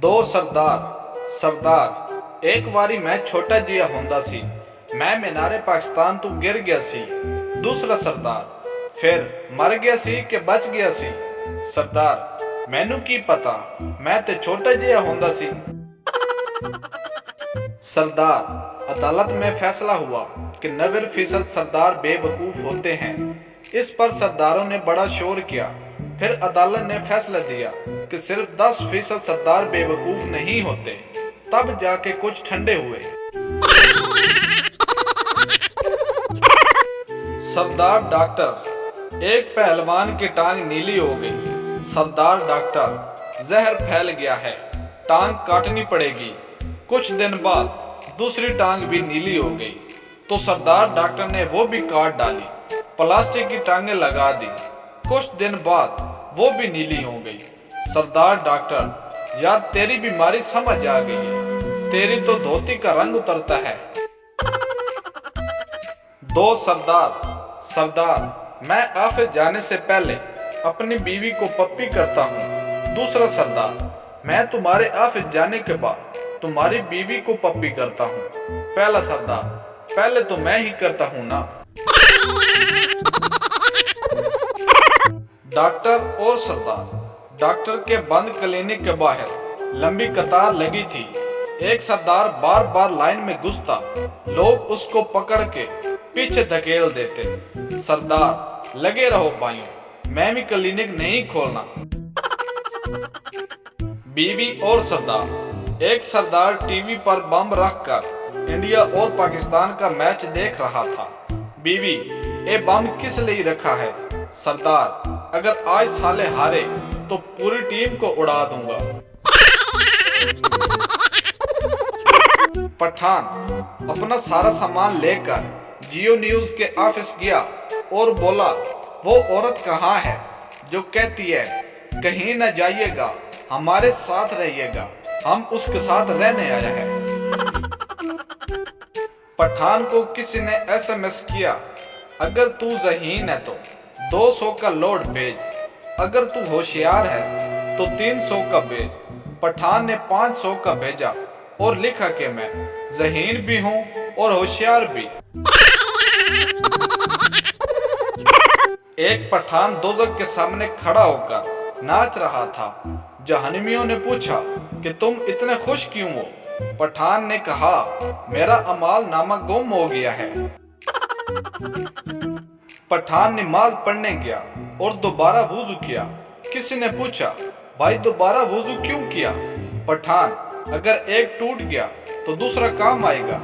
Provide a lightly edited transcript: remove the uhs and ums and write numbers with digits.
दो सरदार एक वारी मैं छोटा जिहा होंदा सी, मैं मीनारे पाकिस्तान तू गिर गया सी। दूसरा सरदार फिर मर गया सी कि बच गया सी। सरदार मैनू की पता, मैं ते छोटा जिहा होंदा सी। सरदार अदालत में फैसला हुआ कि 90% सरदार बेवकूफ होते हैं। इस पर सरदारों ने बड़ा शोर किया। फिर अदालत ने फैसला दिया कि सिर्फ 10% सरदार बेवकूफ नहीं होते। तब जाके कुछ ठंडे हुए। सरदार डॉक्टर एक पहलवान की टांग नीली हो गई। सरदार डॉक्टर जहर फैल गया है, टांग काटनी पड़ेगी। कुछ दिन बाद दूसरी टांग भी नीली हो गई तो सरदार डॉक्टर ने वो भी काट डाली, प्लास्टिक की टांगें लगा दी। कुछ दिन बाद वो भी नीली हो गई। सरदार डॉक्टर यार तेरी बीमारी समझ आ गई है, तेरी तो धोती का रंग उतरता है। दो सरदार मैं ऑफिस जाने से पहले अपनी बीवी को पप्पी करता हूँ। दूसरा सरदार मैं तुम्हारे ऑफिस जाने के बाद तुम्हारी बीवी को पप्पी करता हूँ। पहला सरदार पहले तो मैं ही करता हूँ ना। डॉक्टर और सरदार डॉक्टर के बंद क्लिनिक के बाहर लंबी कतार लगी थी। एक सरदार बार बार लाइन में घुसता, लोग उसको पकड़ के पीछे धकेल देते। सरदार लगे रहो भाइयों, मैं भी क्लिनिक नहीं खोलना। बीवी और सरदार एक सरदार टीवी पर बम रखकर इंडिया और पाकिस्तान का मैच देख रहा था। बीवी ये बम किस लिए रखा है? सरदार अगर आज साले हारे तो पूरी टीम को उड़ा दूंगा। पठान अपना सारा सामान लेकर जियो न्यूज के ऑफिस गया और बोला वो औरत कहाँ है जो कहती है कहीं न जाइएगा, हमारे साथ रहिएगा, हम उसके साथ रहने आया है। पठान को किसी ने एसएमएस किया, अगर तू ज़हीन है तो 200 का लोड भेज, अगर तू होशियार है तो 300 का भेज। पठान ने 500 का भेजा और लिखा कि मैं ज़हीन भी हूँ और होशियार भी। एक पठान दोज़ख के सामने खड़ा होकर नाच रहा था। जहन्नमियों ने पूछा कि तुम इतने खुश क्यों हो? पठान ने कहा मेरा अमाल नामा गुम हो गया है। पठान नमाज पढ़ने गया और दोबारा वुजू किया। किसी ने पूछा भाई दोबारा वुजू क्यों किया? पठान अगर एक टूट गया तो दूसरा काम आएगा।